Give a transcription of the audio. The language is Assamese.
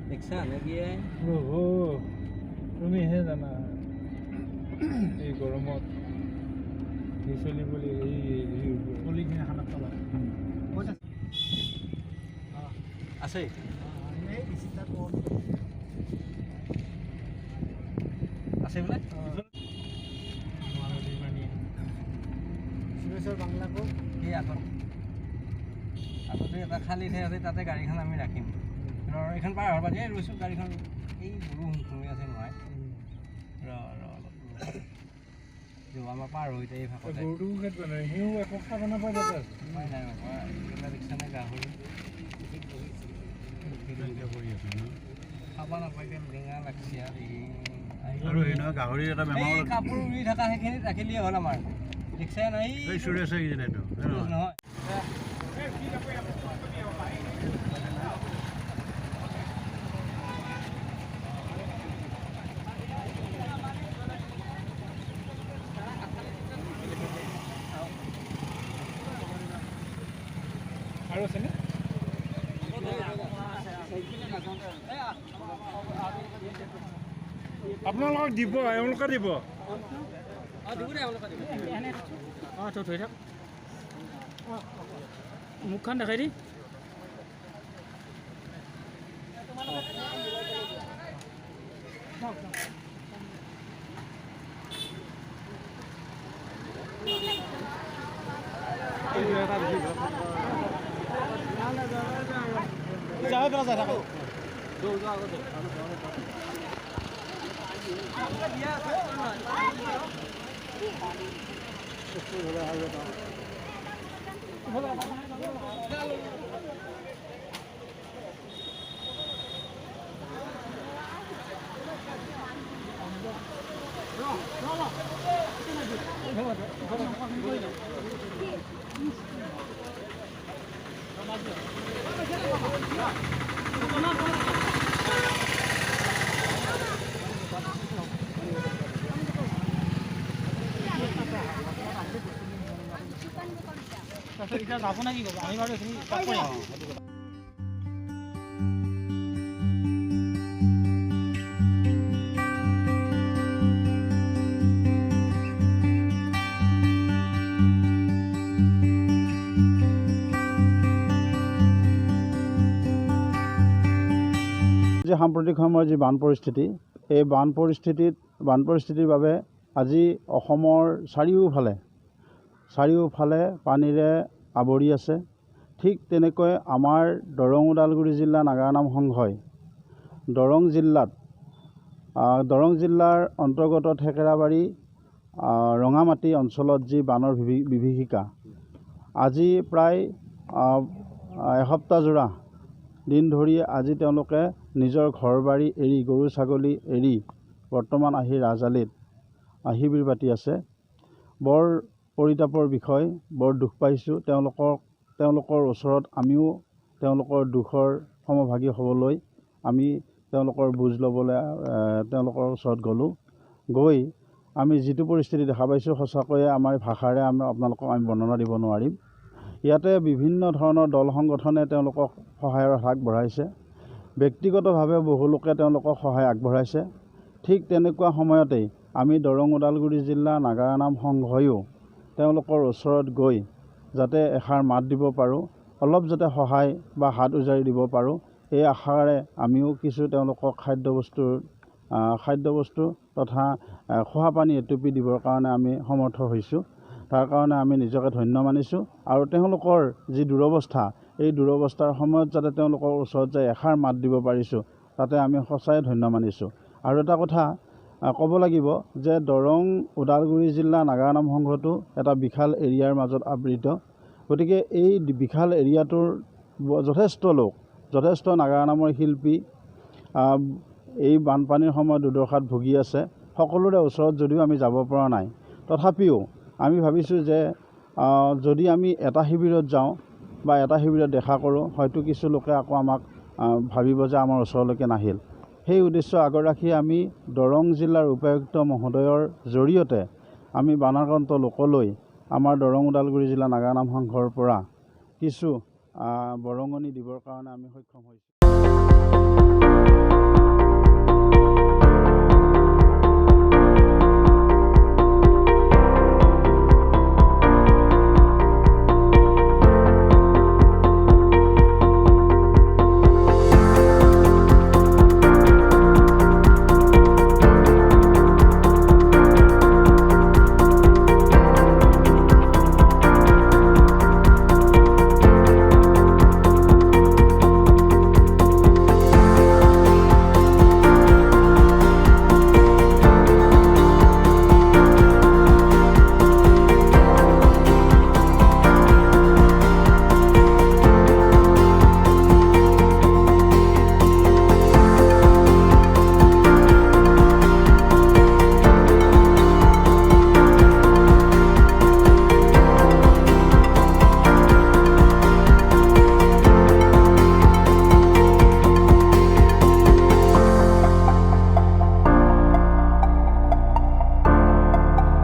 দেখছা নাকি তুমিহে জানা এই গৰমত চলিবলৈ এই কলিখিনি খানাত পালা আছে আছে বোলে বাংলাকো এই আগতে এটা খালী ঠাই আছে তাতে গাড়ীখন আমি ৰাখিম এইখন পাৰ হোৱাৰ পাছতে ৰৈছোঁ গাড়ীখন এই গৰু শুনি আছে নহয় আমাৰ পাৰ হৈ যায় এই ভাষাতে গৰুটো সিও একো খাব নাপায় তাতে নাই নাই এইবিলাক ৰিক্সা নাই গাহৰি খাব নাপায় লেঙা লাগছি আৰু গাহৰি এটা বেমাৰ কাপোৰ উৰি থকা সেইখিনিত ৰাখিলেই হ'ল আমাৰ ৰিক্সাই নাই নহয় আৰু আছেনে আপোনালোকক দিব এওঁলোকে দিব ধৰি থাক মুখখন দেখাই দি যাব না কি আমি বাৰু যে সাম্প্ৰতিক সময়ৰ যি বান পৰিস্থিতি এই বান পৰিস্থিতিৰ বাবে আজি অসমৰ চাৰিওফালে পানীৰে আৱৰি আছে ঠিক তেনেকৈ আমাৰ দৰং ওদালগুৰি জিলা নাগাৰা নাম সংঘই দৰং জিলাৰ অন্তৰ্গত থেকেৰাবাৰী ৰঙামাটি অঞ্চলত যি বানৰ বিভীষিকা আজি প্ৰায় এসপ্তাহজোৰা দিন ধৰি আজি তেওঁলোকে নিজৰ ঘৰ বাৰী এৰি গৰু ছাগলী এৰি বৰ্তমান আহি ৰাজআলিত শিবিৰ পাতি আছে বৰ পৰিতাপৰ বিষয় বৰ দুখ পাইছোঁ তেওঁলোকৰ ওচৰত আমিও তেওঁলোকৰ দুখৰ সমভাগী হ'বলৈ আমি তেওঁলোকৰ বুজ ল'বলৈ তেওঁলোকৰ ওচৰত গৈ আমি যিটো পৰিস্থিতি দেখা পাইছোঁ সঁচাকৈয়ে আমাৰ ভাষাৰে আপোনালোকক আমি বৰ্ণনা দিব নোৱাৰিম ইয়াতে বিভিন্ন ধৰণৰ দল সংগঠনে তেওঁলোকক সহায়ৰ হাত বঢ়াইছে ব্যক্তিগতভাৱে বহু লোকে তেওঁলোকক সহায় আগবঢ়াইছে ঠিক তেনেকুৱা সময়তেই আমি দৰং ওদালগুৰি জিলা নাগাৰা নাম সংঘয়ো তেওঁলোকৰ ওচৰত গৈ যাতে এষাৰ মাত দিব পাৰোঁ অলপ যাতে সহায় বা হাত উজাৰি দিব পাৰোঁ এই আশাৰে আমিও কিছু তেওঁলোকক খাদ্যবস্তু তথা খোৱা পানী এটুপি দিবৰ কাৰণে আমি সমৰ্থ হৈছোঁ তাৰ কাৰণে আমি নিজকে ধন্য মানিছোঁ আৰু তেওঁলোকৰ যি দুৰৱস্থা এই দুৰৱস্থাৰ সময়ত যাতে তেওঁলোকৰ ওচৰত যাই এষাৰ মাত দিব পাৰিছোঁ তাতে আমি সঁচাই ধন্য মানিছোঁ আৰু এটা কথা ক'ব লাগিব যে দৰং ওদালগুৰি জিলা নাগাৰা নাম সংঘটো এটা বিশাল এৰিয়াৰ মাজত আবৃত গতিকে এই বিশাল এৰিয়াটোৰ যথেষ্ট নাগাৰা নামৰ শিল্পী এই বানপানীৰ সময়ত দুৰ্দশাত ভুগি আছে সকলোৰে ওচৰত যদিও আমি যাব পৰা নাই তথাপিও আমি ভাবিছোঁ যে যদি আমি এটা শিবিৰত যাওঁ বা এটা শিবিৰত দেখা কৰোঁ হয়তো কিছু লোকে আকৌ আমাক ভাবিব যে আমাৰ ওচৰলৈকে নাহিল সেই উদ্দেশ্য আগত ৰাখি আমি দৰং জিলাৰ উপায়ুক্ত মহোদয়ৰ জৰিয়তে আমি বানাক্ৰান্ত লোকলৈ আমাৰ দৰং ওদালগুৰি জিলা নাগাৰা নাম সংঘৰ পৰা কিছু বৰঙণি দিবৰ কাৰণে আমি সক্ষম হৈছোঁ।